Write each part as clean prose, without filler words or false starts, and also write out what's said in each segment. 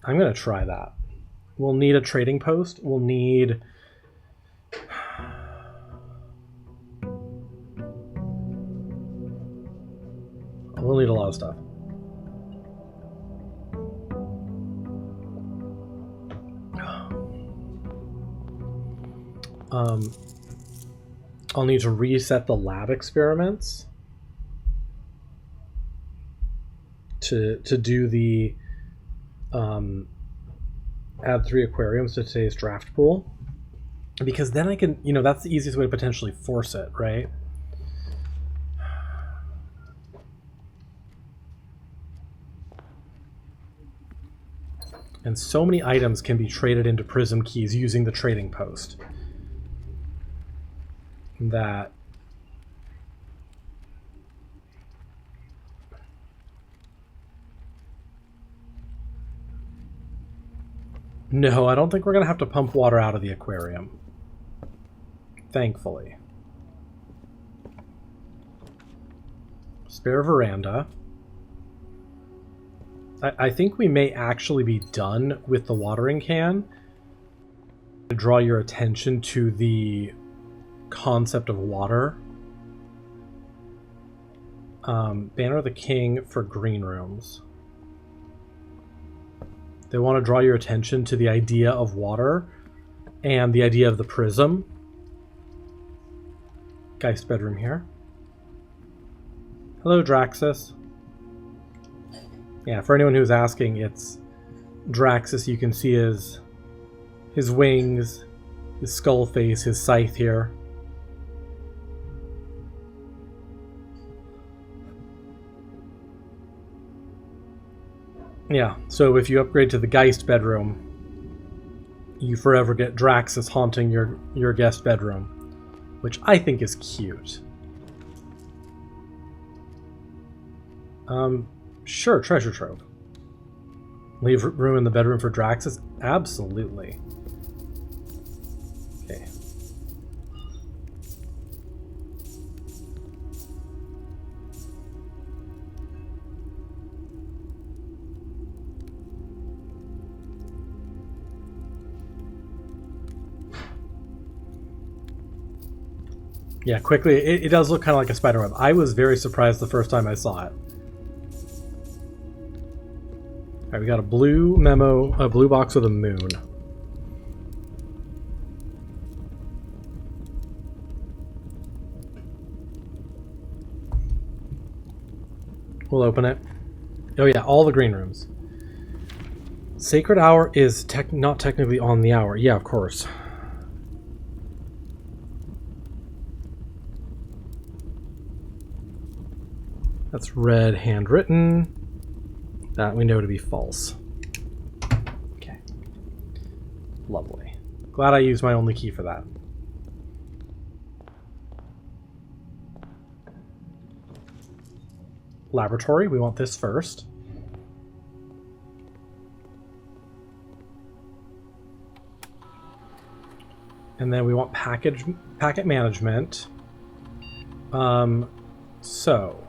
I'm going to try that. We'll need a trading post. We'll need... We'll need a lot of stuff. I'll need to reset the lab experiments to do the add 3 aquariums to today's draft pool, because then I can, that's the easiest way to potentially force it, right? And so many items can be traded into prism keys using the trading post that no, I don't think we're going to have to pump water out of the aquarium. Thankfully. Spare veranda. I think we may actually be done with the watering can. To draw your attention to the concept of water. Banner of the King for green rooms. They want to draw your attention to the idea of water and the idea of the prism. Geist bedroom here. Hello, Draxus. Yeah, for anyone who's asking, it's Draxus. You can see his wings, his skull face, his scythe here. Yeah, so if you upgrade to the Geist bedroom, you forever get Draxus haunting your guest bedroom, which I think is cute. Sure, treasure trove. Leave room in the bedroom for Draxus? Absolutely. Okay. Yeah, quickly, it does look kind of like a spiderweb. I was very surprised the first time I saw it. Alright, we got a blue memo, a blue box with a moon. We'll open it. Oh yeah, all the green rooms. Sacred Hour is not technically on the hour. Yeah, of course. That's red handwritten. That we know to be false. Okay. Lovely. Glad I used my only key for that. Laboratory, we want this first. And then we want packet management. So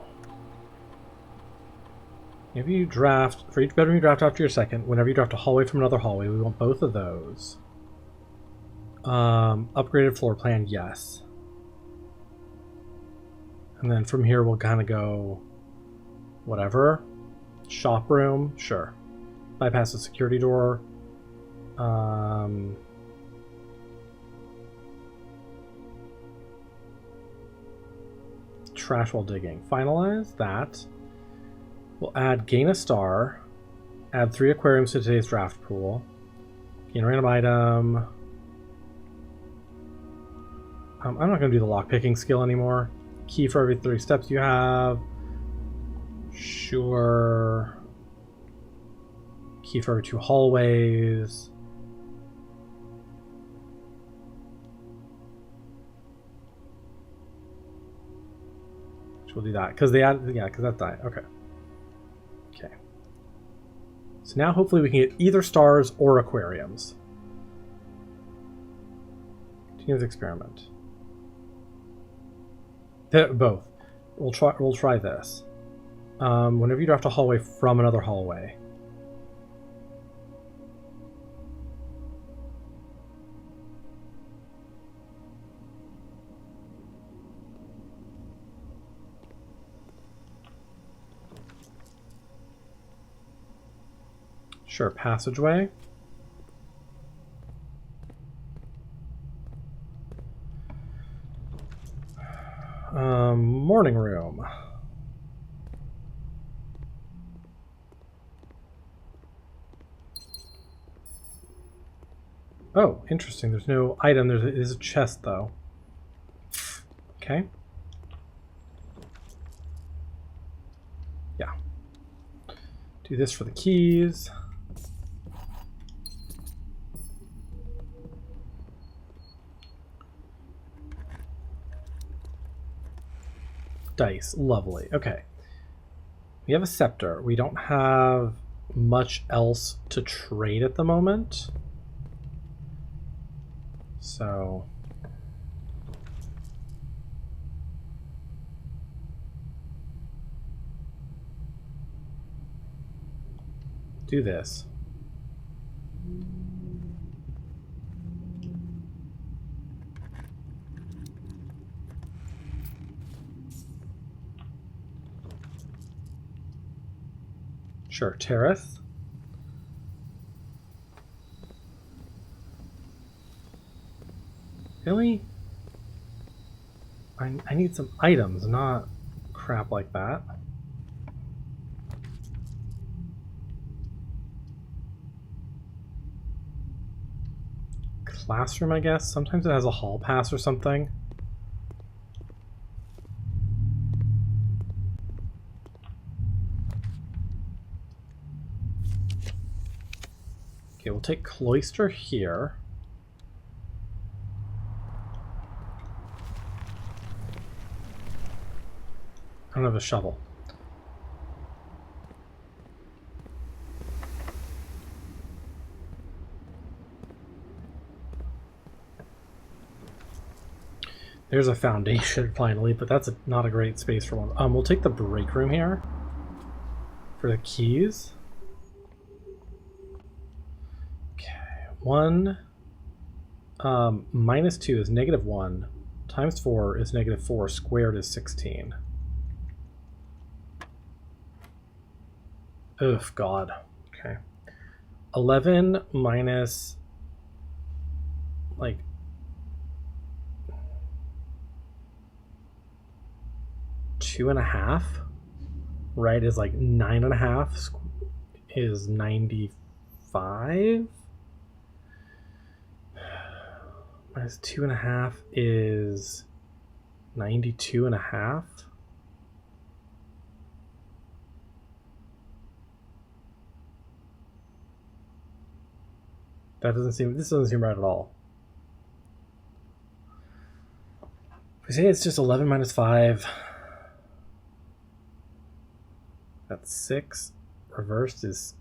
if you draft, for each bedroom you draft after your second, whenever you draft a hallway from another hallway, we want both of those. Upgraded floor plan, yes. And then from here we'll kind of go whatever. Shop room, sure. Bypass the security door. Trash while digging. Finalize that. We'll gain a star. Add 3 aquariums to today's draft pool. Gain a random item. I'm not going to do the lockpicking skill anymore. Key for every 3 steps you have. Sure. Key for every 2 hallways. We'll do that because they added, yeah, because that died. Okay. Okay. So now hopefully we can get either stars or aquariums. Continue the experiment. Both. We'll try this. Whenever you draft a hallway from another hallway. Sure, passageway. Morning room. Oh, interesting. There's no item. There is a chest, though. Okay. Yeah. Do this for the keys. Dice. Lovely. Okay. We have a scepter. We don't have much else to trade at the moment. So... do this. Sure, Terrace. Really? I need some items, not crap like that. Classroom, I guess. Sometimes it has a hall pass or something. Okay, we'll take Cloister here. I don't have a shovel. There's a foundation finally, but that's not a great space for one. We'll take the break room here for the keys. Okay, 1 minus 2 is -1 times 4 is -4 squared is 16. Ugh, God. Okay. 11 minus, like, two and a half, right, is like 9.5 is 95. Minus 2.5 is 92.5. That doesn't seem, this doesn't seem right at all. If we say it's just 11 minus 5, that's 6. Reversed is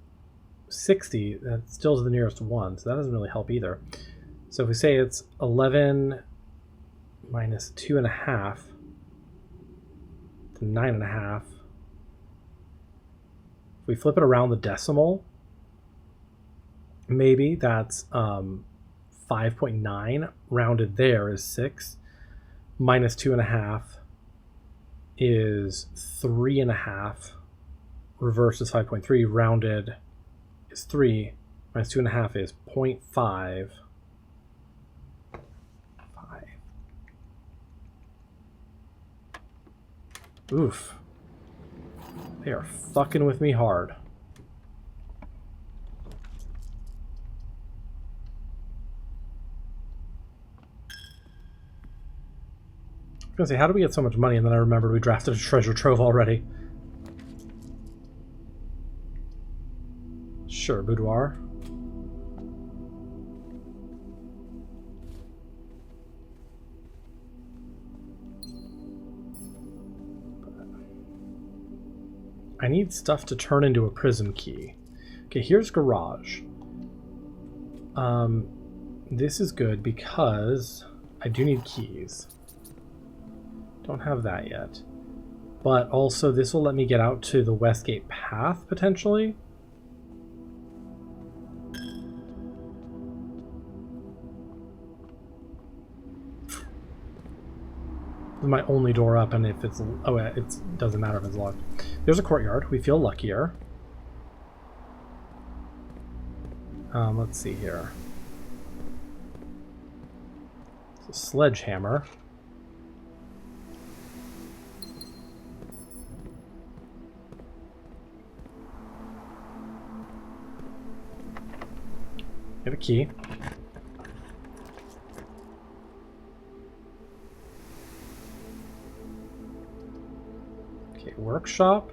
60. That still is the nearest 1, so that doesn't really help either. So if we say it's 11 minus 2.5 to 9.5, if we flip it around the decimal, maybe that's 5.9. Rounded there is 6. Minus 2.5 is 3.5. Reversed is 5.3. Rounded is 3. Minus 2.5 is 0.5. Oof. They are fucking with me hard. I was gonna say, how do we get so much money? And then I remembered we drafted a treasure trove already. Sure, boudoir. I need stuff to turn into a prism key. Okay, here's garage. This is good because I do need keys. Don't have that yet. But also this will let me get out to the Westgate path, potentially. This is my only door up, and if it's... oh, it doesn't matter if it's locked. There's a courtyard. We feel luckier. Let's see here. It's a sledgehammer. Get a key. Okay, workshop.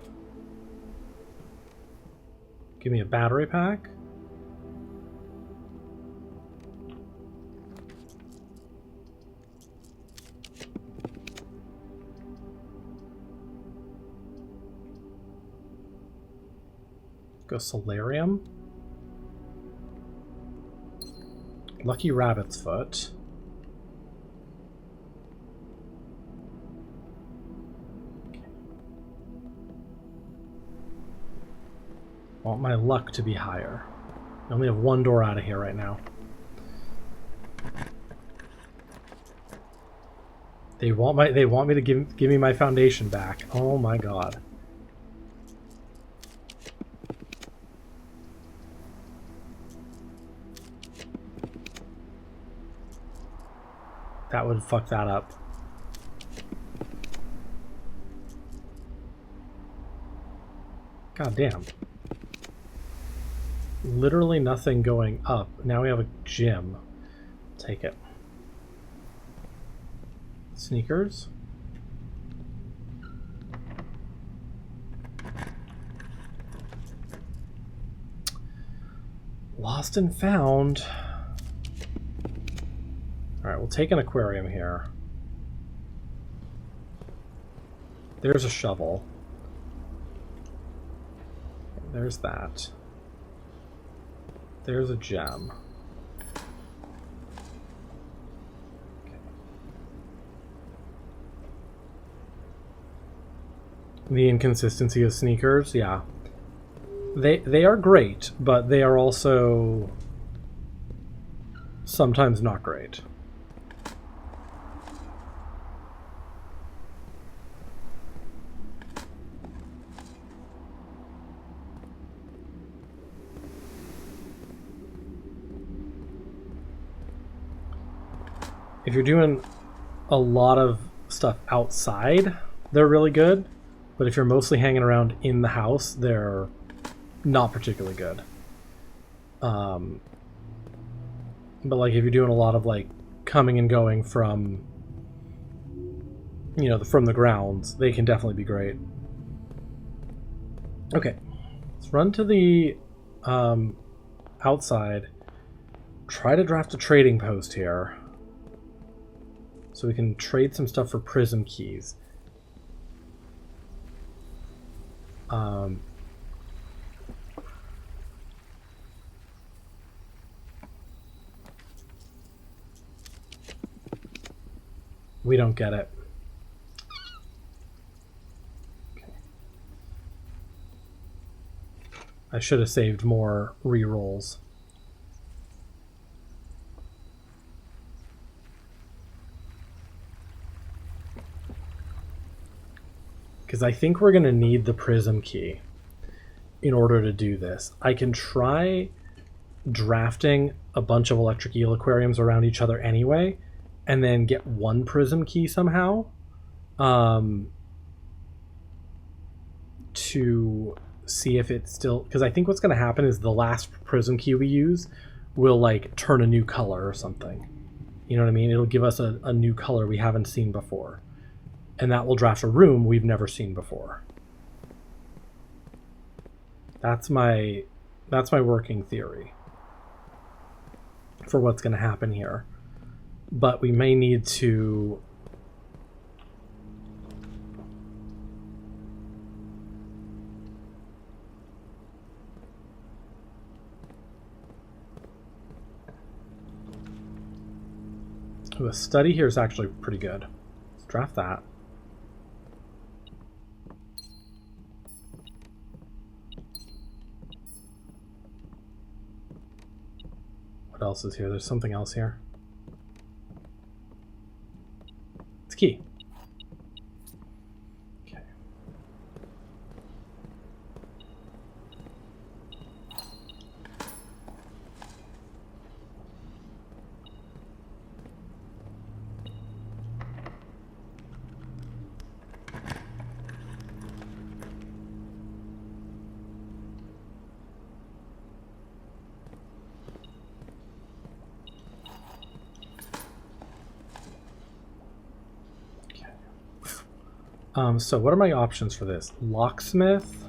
Give me a battery pack. Go solarium. Lucky rabbit's foot. I want my luck to be higher. I only have one door out of here right now. They want me to give me my foundation back. Oh my god. That would fuck that up. God damn. Literally nothing going up. Now we have a gym. Take it. Sneakers. Lost and found. Alright, we'll take an aquarium here. There's a shovel. There's that. There's a gem. Okay. The inconsistency of sneakers, yeah. They are great, but they are also sometimes not great. If you're doing a lot of stuff outside, they're really good. But if you're mostly hanging around in the house, they're not particularly good. But like if you're doing a lot of like coming and going from, you know, from the grounds, they can definitely be great. Okay, let's run to the outside. Try to draft a trading post here. So we can trade some stuff for prism keys. We don't get it. Okay. I should have saved more re-rolls. Because I think we're going to need the prism key in order to do this. I can try drafting a bunch of electric eel aquariums around each other anyway, and then get one prism key somehow to see if it's still... Because I think what's going to happen is the last prism key we use will like turn a new color or something. You know what I mean? It'll give us a new color we haven't seen before. And that will draft a room we've never seen before. That's my working theory for what's going to happen here. But we may need to the study here is actually pretty good. Let's draft that. What else is here? There's something else here. It's key. Okay. So what are my options for this? Locksmith.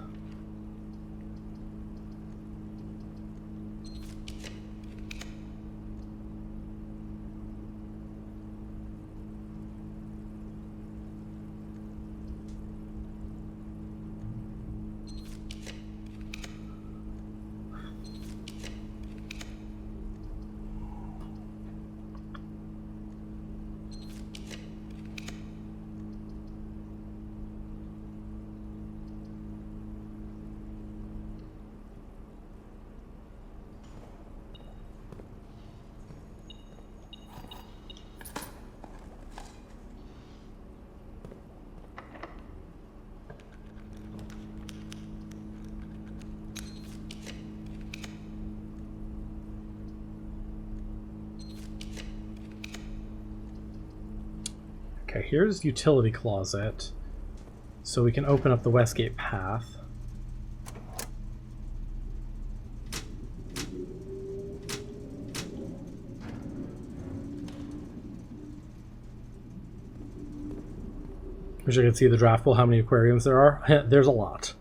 Okay, here's utility closet. So we can open up the Westgate path. As you can see the draft pool, how many aquariums there are. There's a lot.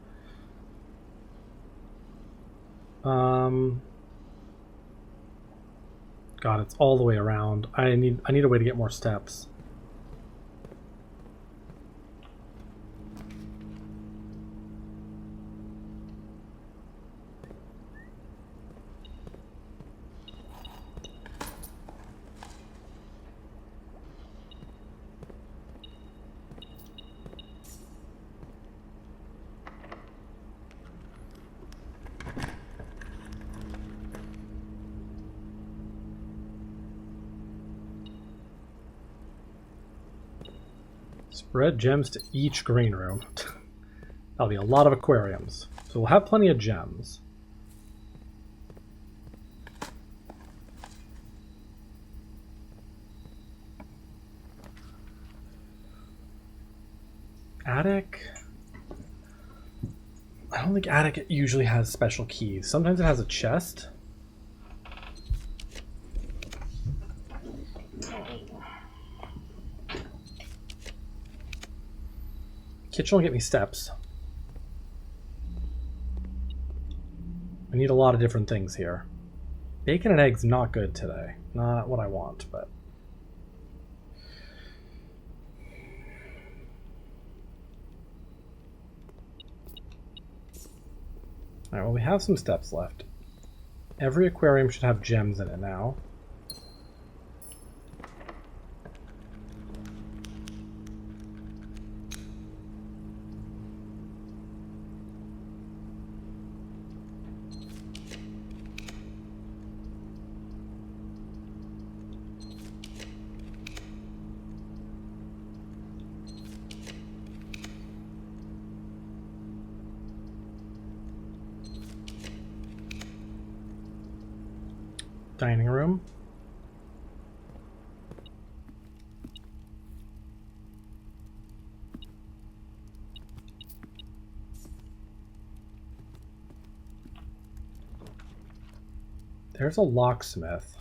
God, it's all the way around. I need a way to get more steps. Spread gems to each green room. That'll be a lot of aquariums. So we'll have plenty of gems. Attic? I don't think attic usually has special keys. Sometimes it has a chest. Kitchen will get me steps. I need a lot of different things here. Bacon and eggs not good today. Not what I want, but... Alright, well we have some steps left. Every aquarium should have gems in it now. Dining room. There's a locksmith.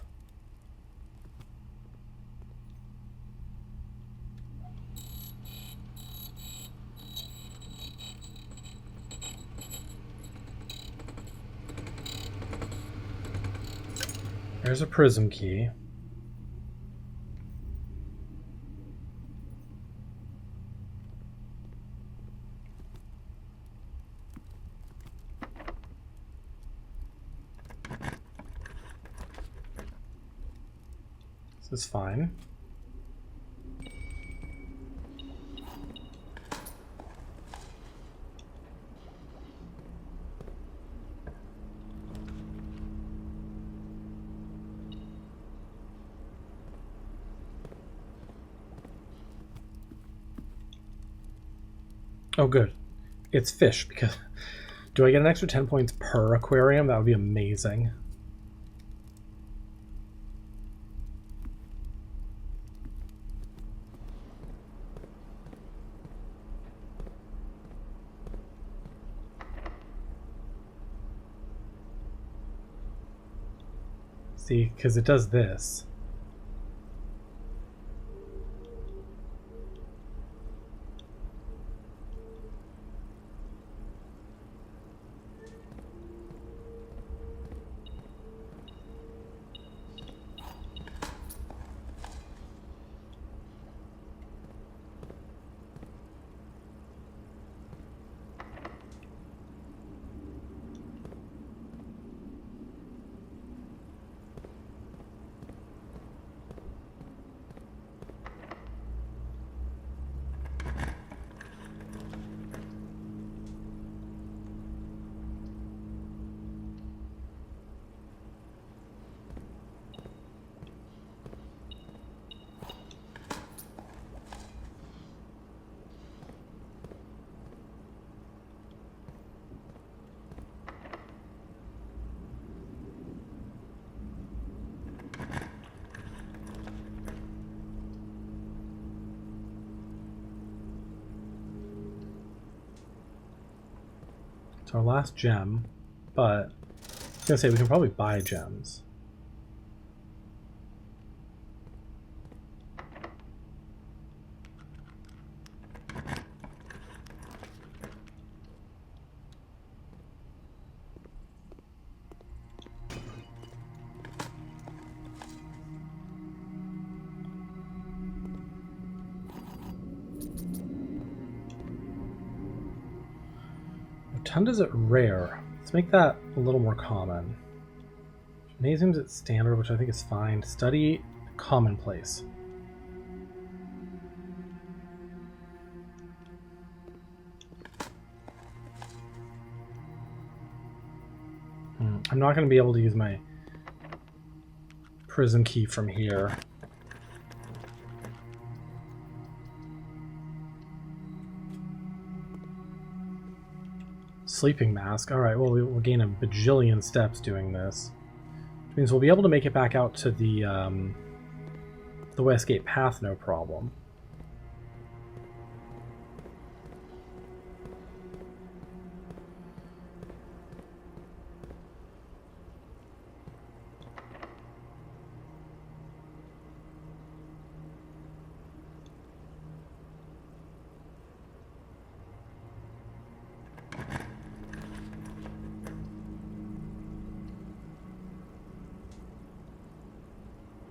There's a prism key. This is fine. Oh, good. It's fish, because... Do I get an extra 10 points per aquarium? That would be amazing. See, because it does this. It's our last gem, but I was gonna say we can probably buy gems. Rotunda's at rare. Let's make that a little more common. Gymnasium's at standard, which I think is fine. Study commonplace. I'm not going to be able to use my prism key from here. Sleeping mask. Alright, well, we'll gain a bajillion steps doing this. Which means we'll be able to make it back out to the Westgate path, no problem.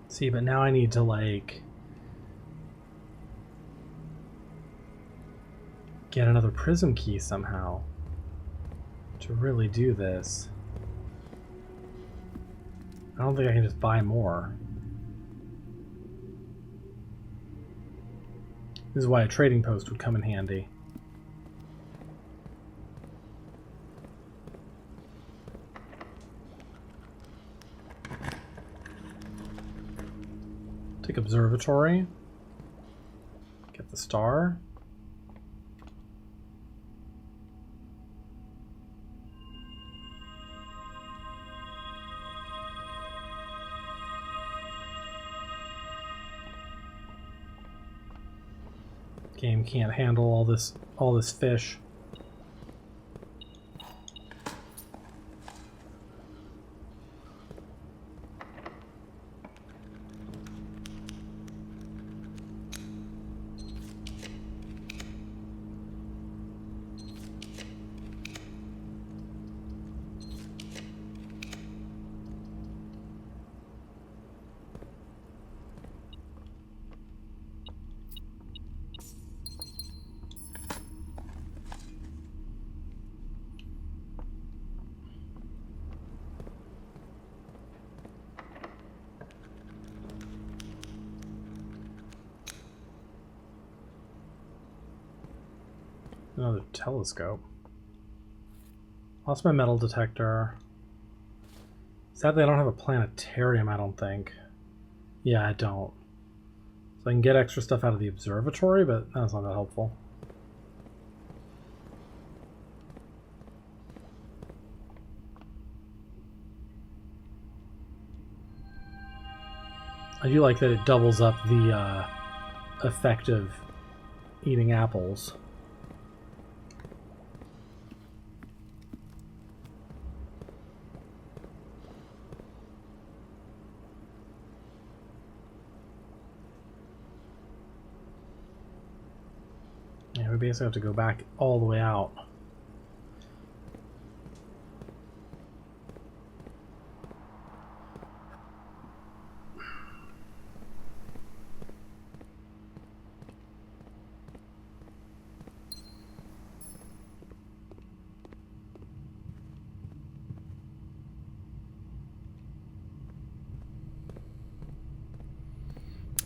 See, but now I need to, like, get another prism key somehow to really do this. I don't think I can just buy more. This is why a trading post would come in handy. Take observatory. Get the star. Game can't handle all this fish. Another telescope. Lost my metal detector. Sadly, I don't have a planetarium, I don't think. Yeah, I don't. So I can get extra stuff out of the observatory, but that's not that helpful. I do like that it doubles up the effect of eating apples. Yeah, we basically have to go back all the way out.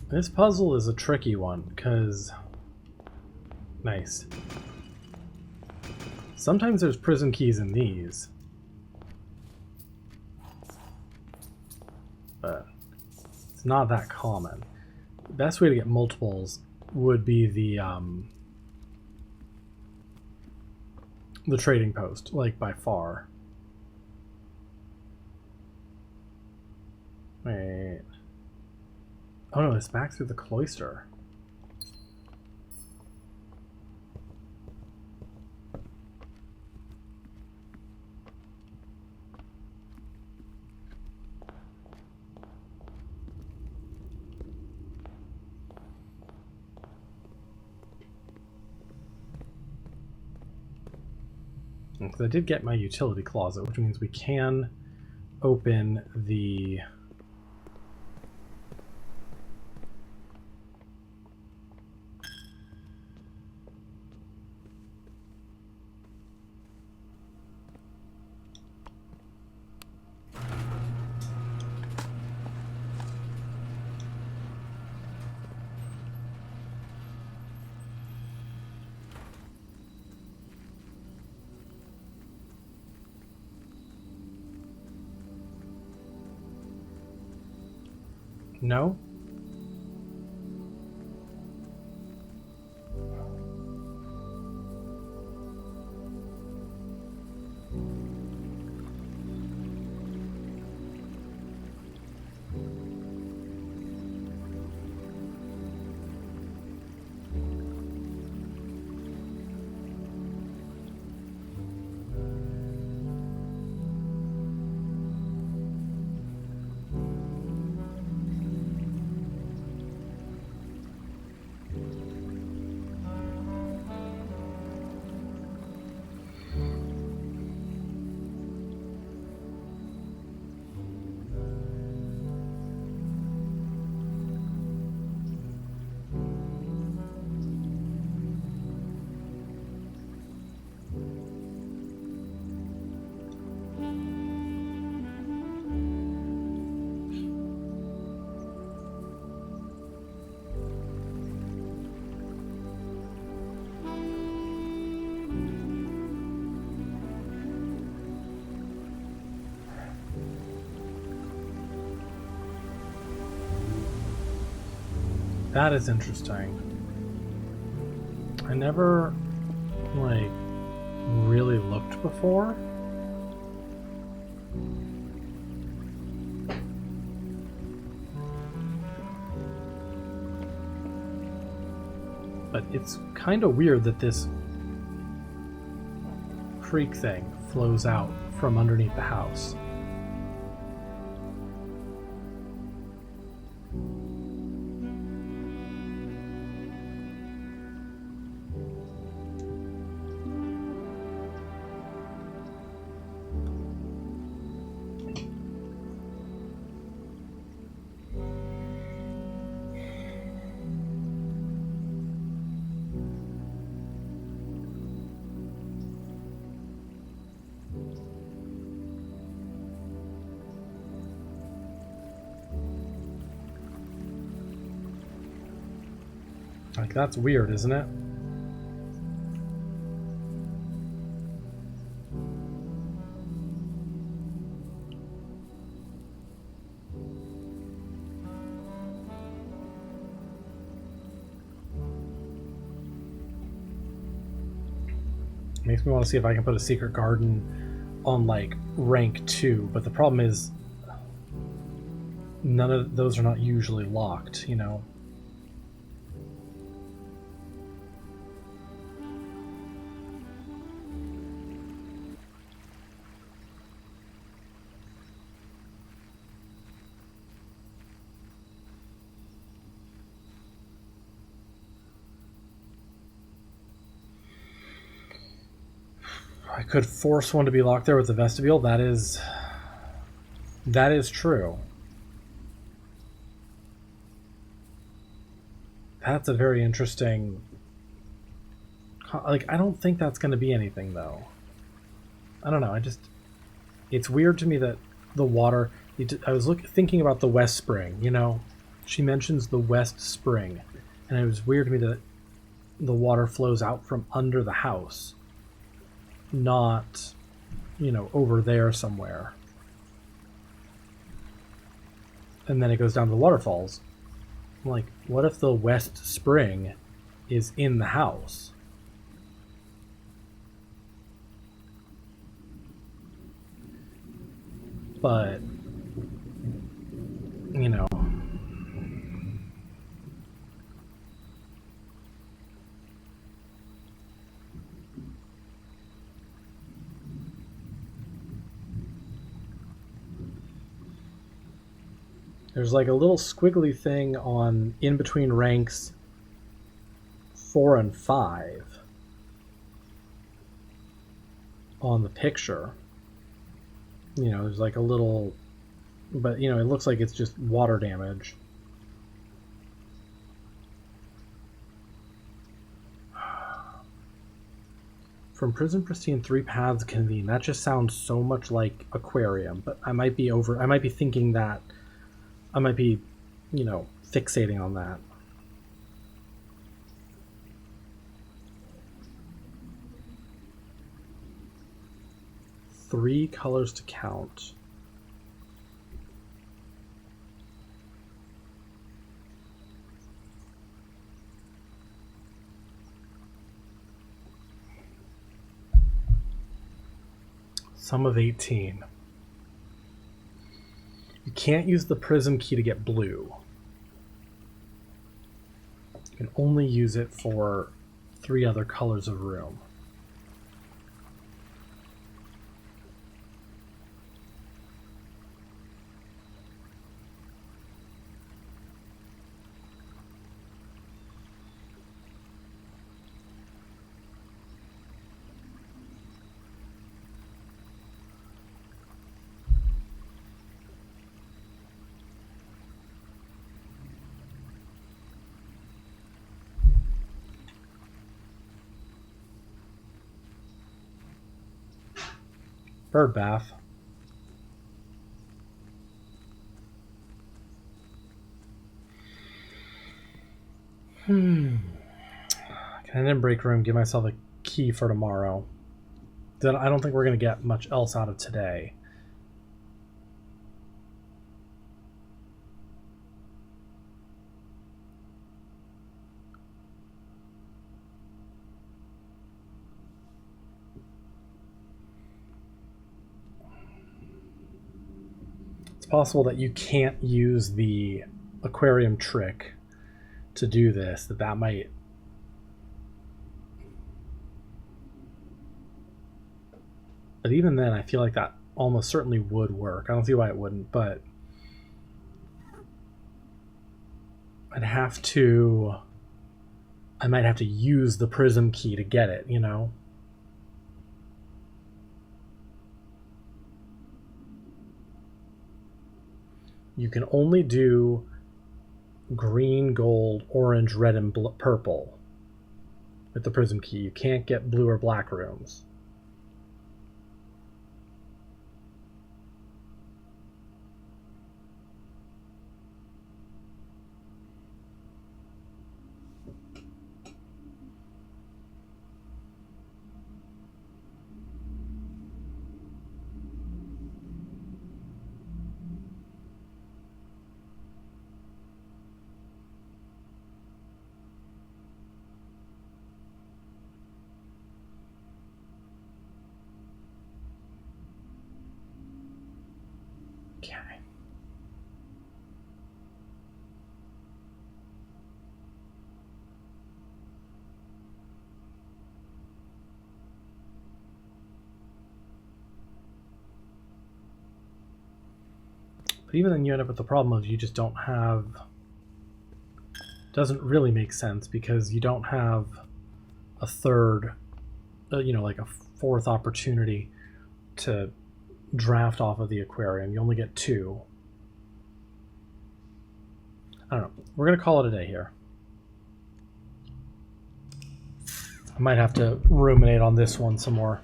This puzzle is a tricky one, because... Nice. Sometimes there's prism keys in these. But it's not that common. The best way to get multiples would be the trading post, like, by far. Wait. Oh no, it's back through the cloister. Because I did get my utility closet, which means we can open the... No? That is interesting. I never, like, really looked before. But it's kind of weird that this creek thing flows out from underneath the house. Like, that's weird, isn't it? Makes me want to see if I can put a secret garden on, like, rank 2, but the problem is none of those are not usually locked, you know? I could force one to be locked there with the vestibule. That is true. That's a very interesting... Like, I don't think that's going to be anything, though. I don't know. It's weird to me that the water... I was thinking about the West Spring, you know? She mentions the West Spring. And it was weird to me that the water flows out from under the house. Not, you know, over there somewhere. And then it goes down to the waterfalls. Like, what if the West Spring is in the house? But, you know... There's like a little squiggly thing on in between ranks 4 and 5. on the picture. You know, there's like a little, but you know, it looks like it's just water damage. From Prison Pristine, 3 paths convene. That just sounds so much like Aquarium, but I might be thinking that, I might be, you know, fixating on that. Three colors to count. Sum of 18. You can't use the prism key to get blue. You can only use it for 3 other colors of room. Bird bath. Can I then break room, give myself a key for tomorrow? Then I don't think we're going to get much else out of today. It's possible that you can't use the aquarium trick to do this, that might... But even then, I feel like that almost certainly would work. I don't see why it wouldn't, but I might have to use the prism key to get it, you know? You can only do green, gold, orange, red, and purple with the prism key. You can't get blue or black rooms. Okay. But even then you end up with the problem of you just don't have... Doesn't really make sense because you don't have a third, you know, like a fourth opportunity to draft off of the aquarium. You only get 2. I don't know. We're going to call it a day here. I might have to ruminate on this one some more.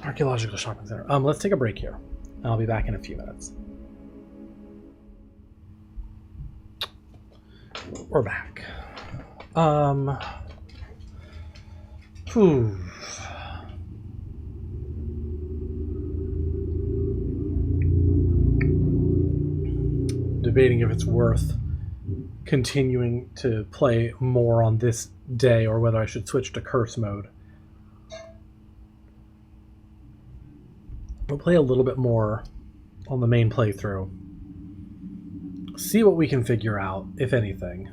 Archaeological shopping center. Let's take a break here. I'll be back in a few minutes. We're back. Debating if it's worth continuing to play more on this day or whether I should switch to curse mode. We'll play a little bit more on the main playthrough. See what we can figure out, if anything.